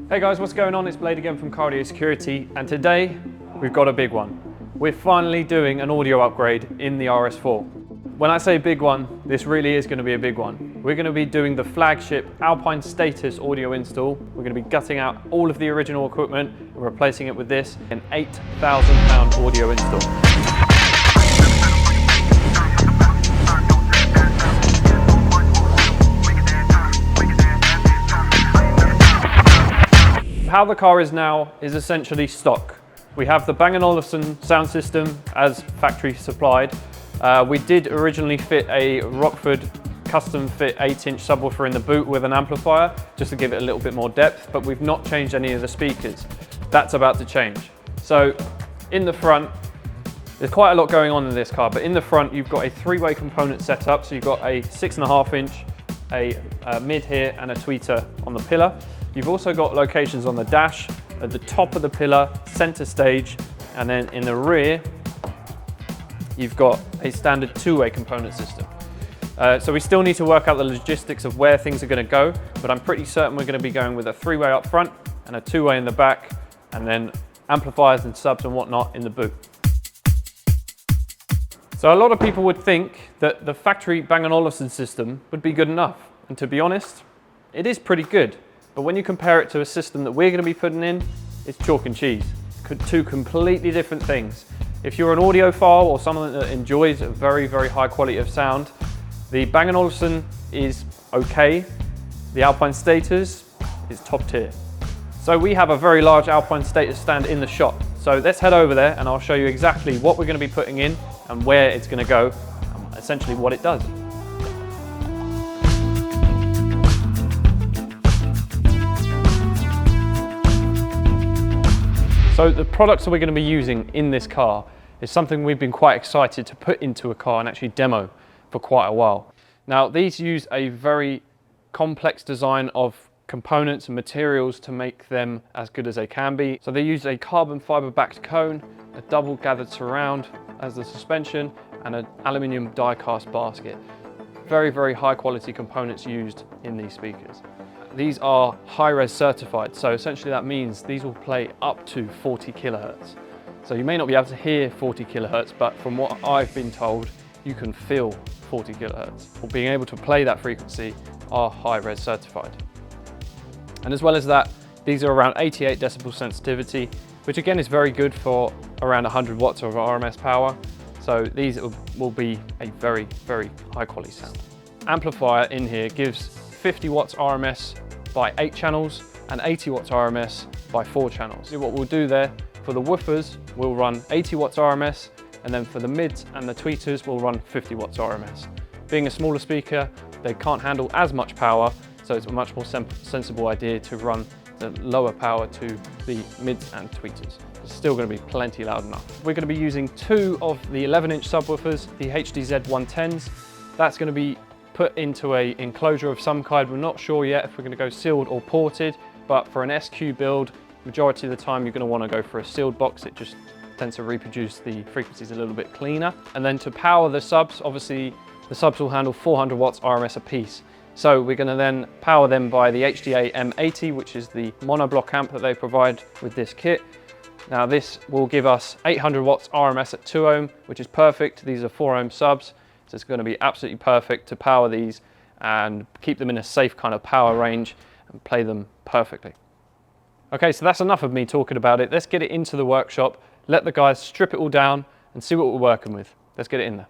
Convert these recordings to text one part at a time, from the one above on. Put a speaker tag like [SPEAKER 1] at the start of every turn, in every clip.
[SPEAKER 1] Hey guys, what's going on? It's Blade again from Cardio Security, and today we've got a big one. We're finally doing an audio upgrade in the RS4. When I say big one, this really is going to be a big one. We're going to be doing the flagship Alpine Status audio install. We're going to be gutting out all of the original equipment and replacing it with this, an £8,000 audio install. How the car is now is essentially stock. We have the Bang & Olufsen sound system as factory supplied. We did originally fit a Rockford custom fit 8-inch subwoofer in the boot with an amplifier just to give it a little bit more depth, but we've not changed any of the speakers. That's about to change. So in the front, there's quite a lot going on in this car, but in the front you've got a three-way component setup. So you've got a 6.5-inch, a mid here and a tweeter on the pillar. You've also got locations on the dash, at the top of the pillar, center stage, and then in the rear, you've got a standard two-way component system. So we still need to work out the logistics of where things are going to go, but I'm pretty certain we're going to be going with a three-way up front and a two-way in the back, and then amplifiers and subs and whatnot in the boot. So a lot of people would think that the factory Bang & Olufsen system would be good enough, and to be honest, it is pretty good. But when you compare it to a system that we're going to be putting in, it's chalk and cheese. Two completely different things. If you're an audiophile or someone that enjoys a very, very high quality of sound, the Bang & Olufsen is okay. The Alpine Status is top tier. So we have a very large Alpine Status stand in the shop. So let's head over there and I'll show you exactly what we're going to be putting in and where it's going to go, and essentially what it does. So the products that we're going to be using in this car is something we've been quite excited to put into a car and actually demo for quite a while. Now these use a very complex design of components and materials to make them as good as they can be. So they use a carbon fiber backed cone, a double gathered surround as the suspension, and an aluminium die cast basket. Very, very high quality components used in these speakers. These are high-res certified, so essentially that means these will play up to 40 kilohertz. So you may not be able to hear 40 kilohertz, but from what I've been told, you can feel 40 kilohertz. Or being able to play that frequency are high-res certified. And as well as that, these are around 88 decibel sensitivity, which again is very good for around 100 watts of RMS power. So these will be a very, very high quality sound. Amplifier in here gives 50 watts RMS by 8 channels and 80 watts RMS by 4 channels. What we'll do there, for the woofers, we'll run 80 watts RMS, and then for the mids and the tweeters, we'll run 50 watts RMS. Being a smaller speaker, they can't handle as much power, so it's a much more sensible idea to run the lower power to the mids and tweeters. It's still going to be plenty loud enough. We're going to be using 2 of the 11-inch subwoofers, the HDZ 110s. That's going to be put into a enclosure of some kind. We're not sure yet if we're going to go sealed or ported, but for an SQ build, majority of the time you're going to want to go for a sealed box. It just tends to reproduce the frequencies a little bit cleaner. And then to power the subs, obviously the subs will handle 400 watts RMS a piece. So we're going to then power them by the HDA M80, which is the monoblock amp that they provide with this kit. Now this will give us 800 watts RMS at 2 ohm, which is perfect. These are 4 ohm subs. So it's going to be absolutely perfect to power these and keep them in a safe kind of power range and play them perfectly. Okay, so that's enough of me talking about it. Let's get it into the workshop, let the guys strip it all down and see what we're working with. Let's get it in there.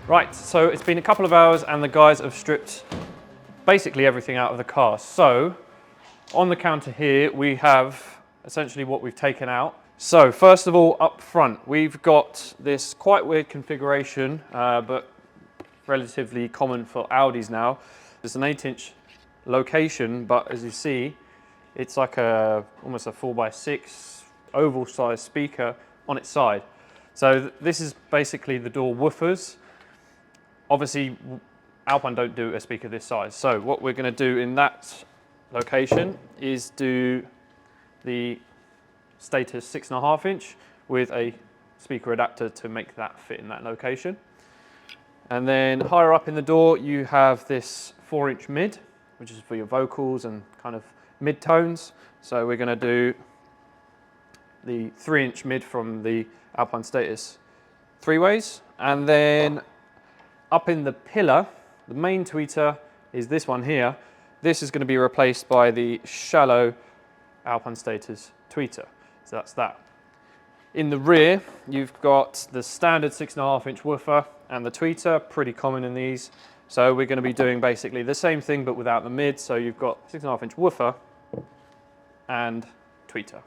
[SPEAKER 1] Right, so it's been a couple of hours and the guys have stripped basically everything out of the car. So on the counter here, we have essentially what we've taken out. So first of all, up front, we've got this quite weird configuration, but relatively common for Audis now. It's an 8-inch location, but as you see, it's like almost a 4x6 oval sized speaker on its side. So this is basically the door woofers. Obviously, Alpine don't do a speaker this size. So what we're going to do in that location is do the Status 6.5 inch with a speaker adapter to make that fit in that location. And then higher up in the door, you have this 4-inch mid, which is for your vocals and kind of mid tones. So we're going to do the 3-inch mid from the Alpine Status 3-ways. And then up in the pillar, the main tweeter is this one here. This is going to be replaced by the shallow Alpine Status tweeter. So that's that. In the rear, you've got the standard 6.5-inch woofer and the tweeter, pretty common in these. So we're going to be doing basically the same thing, but without the mid. So you've got 6.5-inch woofer and tweeter.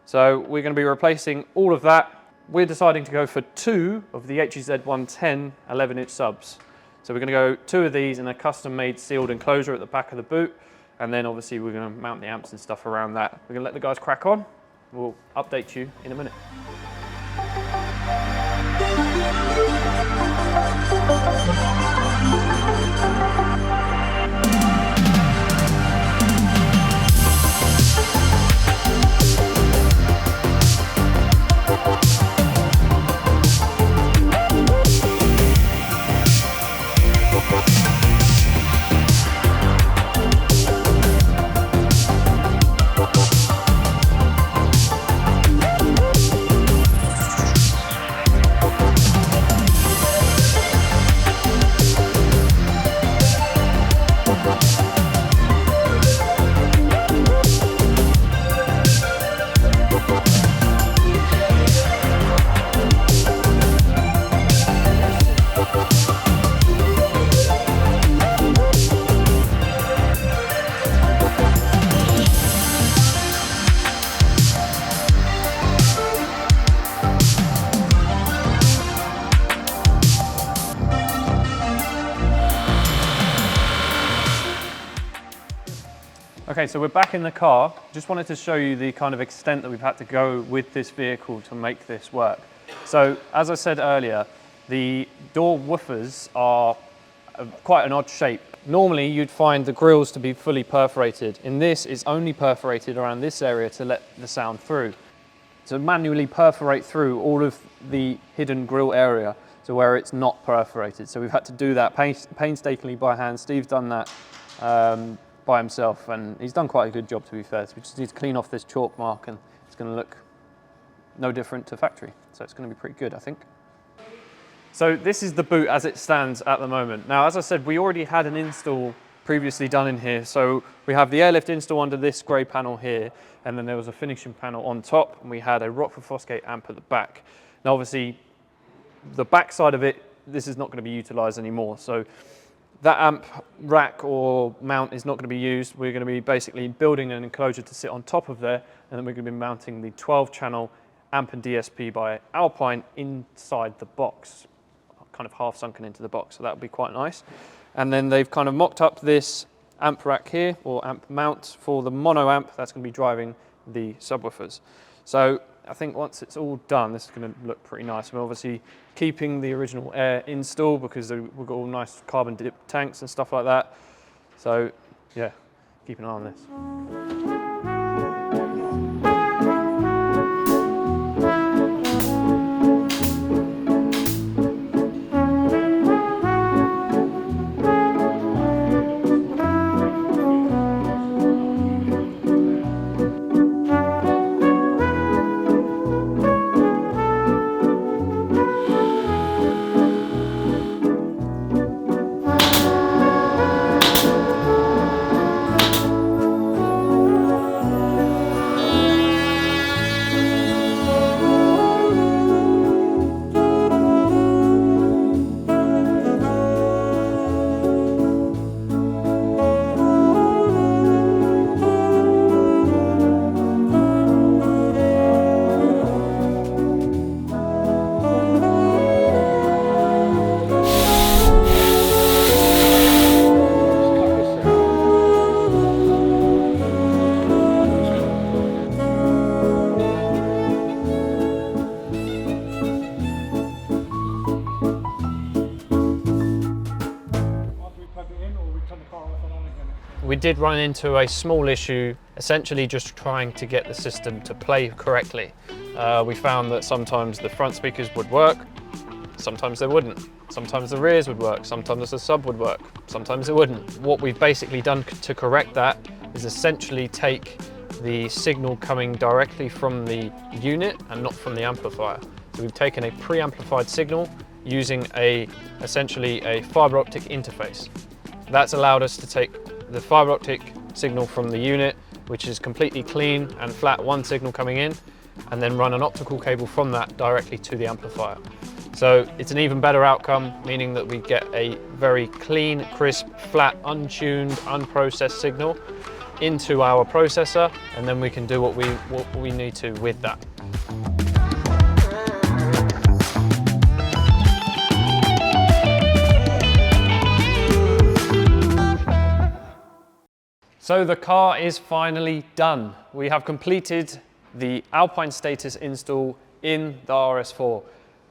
[SPEAKER 1] So we're going to be replacing all of that. We're deciding to go for 2 of the HEZ 110 11-inch subs. So we're going to go 2 of these in a custom-made sealed enclosure at the back of the boot. And then obviously we're going to mount the amps and stuff around that. We're going to let the guys crack on. We'll update you in a minute. Okay, so we're back in the car. Just wanted to show you the kind of extent that we've had to go with this vehicle to make this work. So, as I said earlier, the door woofers are quite an odd shape. Normally, you'd find the grills to be fully perforated. In this, it's only perforated around this area to let the sound through. So manually perforate through all of the hidden grill area to where it's not perforated. So we've had to do that painstakingly by hand. Steve's done that by himself, and he's done quite a good job, to be fair. So we just need to clean off this chalk mark, and it's going to look no different to factory. So it's going to be pretty good, I think. So this is the boot as it stands at the moment. Now, as I said, we already had an install previously done in here. So we have the Airlift install under this grey panel here, and then there was a finishing panel on top, and we had a Rockford Fosgate amp at the back. Now, obviously, the back side of it, this is not going to be utilised anymore. So that amp rack or mount is not going to be used. We're going to be basically building an enclosure to sit on top of there, and then we're going to be mounting the 12-channel amp and DSP by Alpine inside the box, kind of half sunken into the box, so that would be quite nice. And then they've kind of mocked up this amp rack here, or amp mount, for the mono amp that's going to be driving the subwoofers. So I think once it's all done, this is going to look pretty nice. We're obviously keeping the original air install because we've got all nice carbon dip tanks and stuff like that. So yeah, keep an eye on this. we did run into a small issue, essentially just trying to get the system to play correctly. We found that sometimes the front speakers would work, sometimes they wouldn't. Sometimes the rears would work, sometimes the sub would work, sometimes it wouldn't. What we've basically done to correct that is essentially take the signal coming directly from the unit and not from the amplifier. So we've taken a pre-amplified signal using essentially a fiber optic interface. That's allowed us to take the fiber optic signal from the unit, which is completely clean and flat, one signal coming in, and then run an optical cable from that directly to the amplifier. So it's an even better outcome, meaning that we get a very clean, crisp, flat, untuned, unprocessed signal into our processor, and then we can do what we need to with that. So the car is finally done. We have completed the Alpine Status install in the RS4.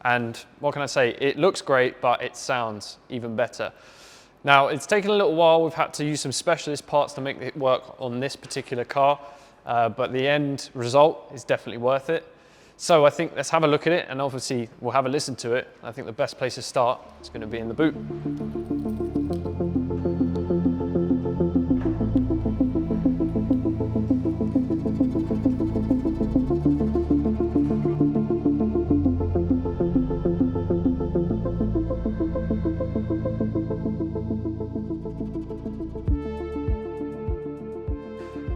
[SPEAKER 1] And what can I say? It looks great, but it sounds even better. Now, it's taken a little while. We've had to use some specialist parts to make it work on this particular car, but the end result is definitely worth it. So I think let's have a look at it, and obviously we'll have a listen to it. I think the best place to start is going to be in the boot.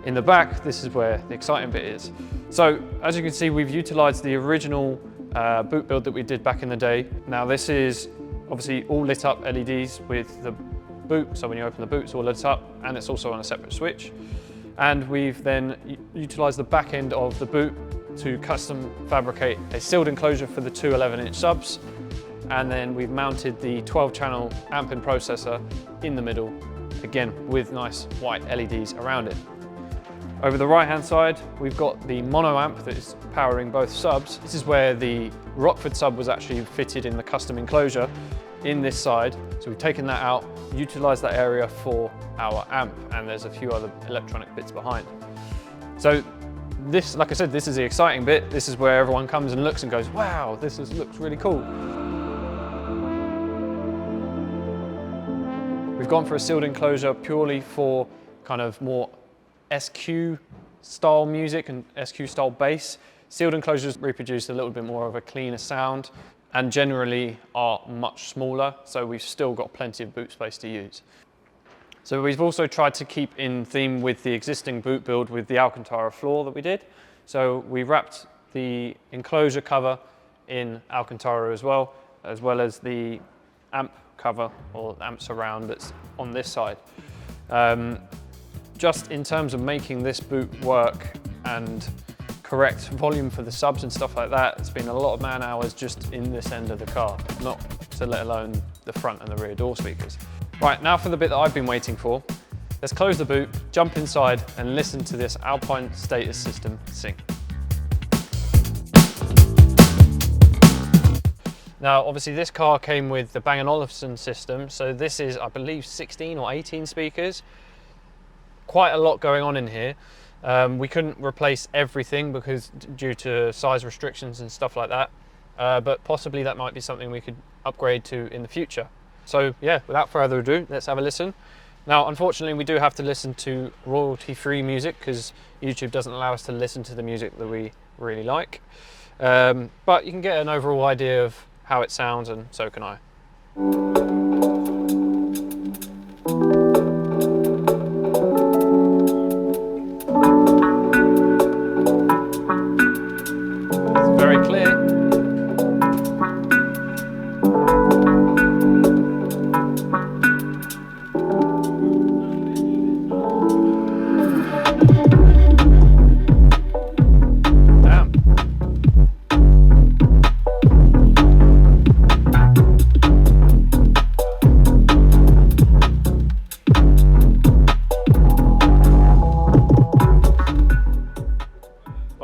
[SPEAKER 1] In the back, this is where the exciting bit is. So, as you can see, we've utilised the original boot build that we did back in the day. Now this is obviously all lit up LEDs with the boot, so when you open the boot it's all lit up, and it's also on a separate switch. And we've then utilised the back end of the boot to custom fabricate a sealed enclosure for the two 11-inch subs, and then we've mounted the 12-channel amp-in processor in the middle, again with nice white LEDs around it. Over the right-hand side, we've got the mono amp that is powering both subs. This is where the Rockford sub was actually fitted in the custom enclosure in this side. So we've taken that out, utilised that area for our amp, and there's a few other electronic bits behind. So this, like I said, this is the exciting bit. This is where everyone comes and looks and goes, wow, looks really cool. We've gone for a sealed enclosure purely for kind of more SQ style music and SQ style bass. Sealed enclosures reproduce a little bit more of a cleaner sound and generally are much smaller, so we've still got plenty of boot space to use. So we've also tried to keep in theme with the existing boot build with the Alcantara floor that we did. So we wrapped the enclosure cover in Alcantara as well as the amp cover or amp surround that's on this side. Just in terms of making this boot work and correct volume for the subs and stuff like that, it's been a lot of man hours just in this end of the car, not to let alone the front and the rear door speakers. Right, now for the bit that I've been waiting for. Let's close the boot, jump inside and listen to this Alpine Status system sing. Now, obviously this car came with the Bang & Olufsen system, so this is, I believe, 16 or 18 speakers. Quite a lot going on in here. We couldn't replace everything because due to size restrictions and stuff like that, but possibly that might be something we could upgrade to in the future. So yeah, without further ado, let's have a listen. Now, unfortunately, we do have to listen to royalty-free music because YouTube doesn't allow us to listen to the music that we really like. But you can get an overall idea of how it sounds, and so can I.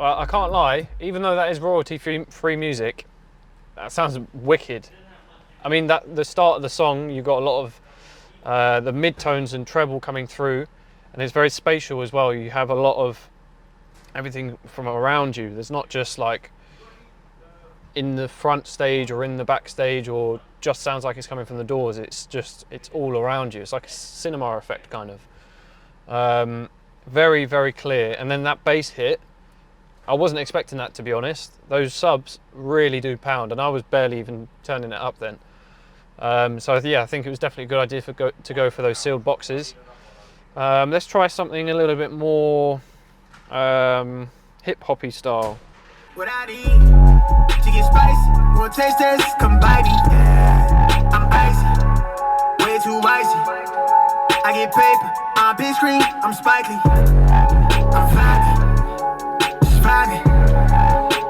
[SPEAKER 1] I can't lie, even though that is royalty-free music, that sounds wicked. I mean, the start of the song, you've got a lot of the mid-tones and treble coming through, And it's very spatial as well. You have a lot of everything from around you. There's not just like in the front stage or in the back stage or just sounds like it's coming from the doors. It's all around you. It's like a cinema effect kind of. Very, very clear. And then that bass hit, I wasn't expecting that, to be honest. Those subs really do pound, and I was barely even turning it up then. So yeah, I think it was definitely a good idea to go for those sealed boxes. Let's try something a little bit more hip hoppy style.
[SPEAKER 2] What I need to get spicy, more taste test, come bite me. I'm icy, way too icy. I get paper, I'm big screen, I'm spiky. I'm fine, just fine.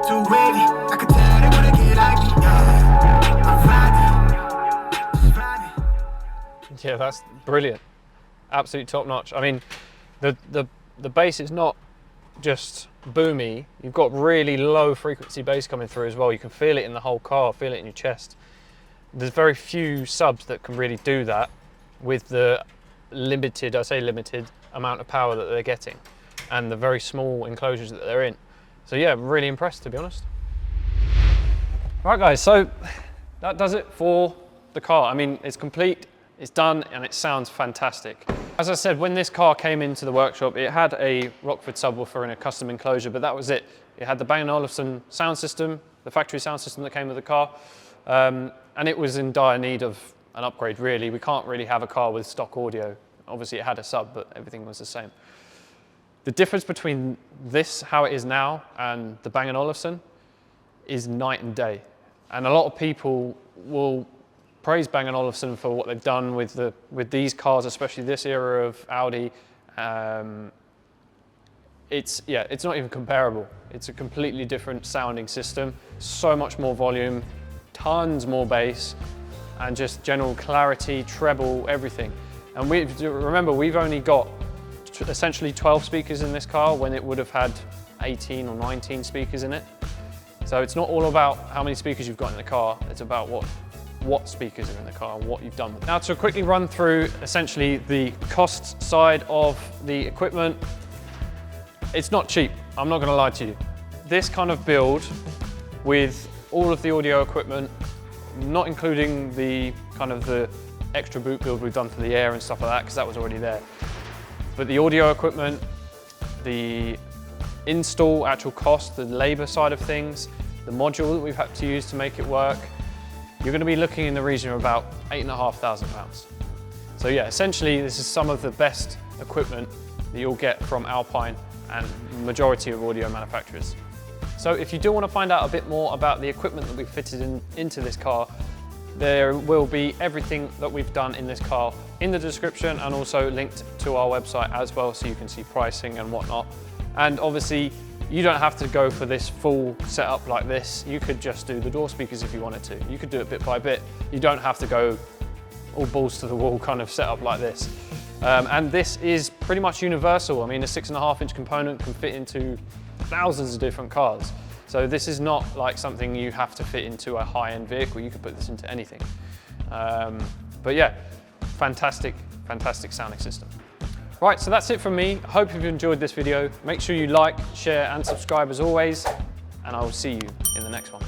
[SPEAKER 2] Too wavy, I can tell they wanna get like me. I'm fine, just fine.
[SPEAKER 1] Yeah, that's brilliant. Absolutely top notch. I mean, the bass is not just boomy. You've got really low frequency bass coming through as well. You can feel it in the whole car, feel it in your chest. There's very few subs that can really do that with the limited, I say limited, amount of power that they're getting and the very small enclosures that they're in. So yeah, I'm really impressed, to be honest. Right guys, so that does it for the car. I mean, it's complete, it's done, and it sounds fantastic. As I said, when this car came into the workshop, it had a Rockford subwoofer in a custom enclosure, but that was it. It had the Bang & Olufsen sound system, the factory sound system that came with the car, and it was in dire need of an upgrade, really. We can't really have a car with stock audio. Obviously, it had a sub, but everything was the same. The difference between this, how it is now, and the Bang & Olufsen is night and day. And a lot of people will praise Bang & Olufsen for what they've done with these cars, especially this era of Audi. It's not even comparable. It's a completely different sounding system, so much more volume, tons more bass, and just general clarity, treble, everything. And remember, we've only got essentially 12 speakers in this car when it would have had 18 or 19 speakers in it. So it's not all about how many speakers you've got in the car, it's about what speakers are in the car and what you've done with it. Now to quickly run through essentially the cost side of the equipment. It's not cheap, I'm not gonna lie to you. This kind of build with all of the audio equipment, not including the kind of the extra boot build we've done for the Air and stuff like that, because that was already there. But the audio equipment, the install actual cost, the labor side of things, the module that we've had to use to make it work, you're going to be looking in the region of about £8,500. So yeah, essentially this is some of the best equipment that you'll get from Alpine and the majority of audio manufacturers. So if you do want to find out a bit more about the equipment that we've fitted into this car, there will be everything that we've done in this car in the description and also linked to our website as well, so you can see pricing and whatnot. And obviously you don't have to go for this full setup like this. You could just do the door speakers if you wanted to. You could do it bit by bit. You don't have to go all balls to the wall kind of setup like this. And this is pretty much universal. I mean, a 6.5-inch component can fit into thousands of different cars. So this is not like something you have to fit into a high-end vehicle. You could put this into anything. But yeah, fantastic, fantastic sounding system. Right, so that's it from me. I hope you've enjoyed this video. Make sure you like, share, and subscribe as always, and I will see you in the next one.